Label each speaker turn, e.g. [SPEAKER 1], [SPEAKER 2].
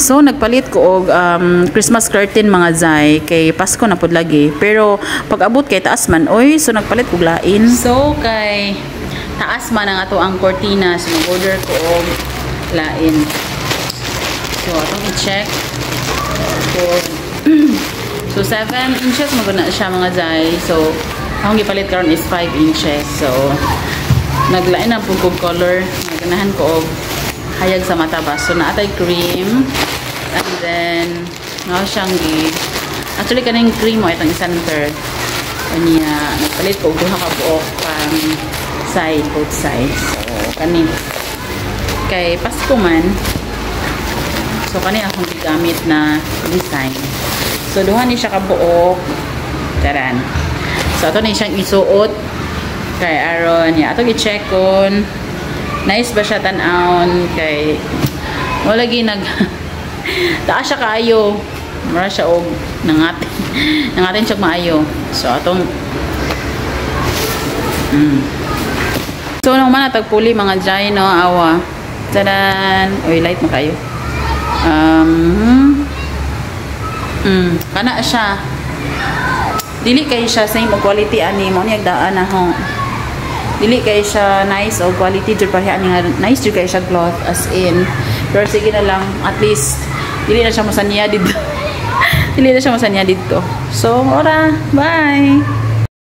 [SPEAKER 1] So nagpalit ko og Christmas curtain mga zay kay Pasko na pud lagi. Pero pag abot kay taas man oy, so nagpalit ko lain. So kay taas man ang ato ang cortina, so mag-order ko og lain. So atong i-check. So 7 inches maguna siya mga zay. So akong gipalit karon is 5 inches. So naglain na pud kog color. Naganahan ko og hayag sa mata ba. So naatay cream. And then nga siyang actually kaning cream mo itong center. Kanya nagpalit ko duha ka buok pang side, both sides. So kani kay Pasko man. So kani akong gigamit na design. So duha ni siya ka buok. Taran. So ato ni siyang isuot kay aron ya ato gi-check kon nice ba siya tan-aon kay wala gi nag taas siya kaayo mara siya og nangatin siya maayo. So atong so nung man tagpuli mga jay no awa tadan oy light mo kayo kana siya dili kay siya same og quality ani mo ni agdaan na ho. Dili kay siya nice o quality jud pareha ani nga nice jud kay siya cloth as in. Pero sige na lang at least dili na siya masanya dito. Dili na siya masanya dito. So ora, bye.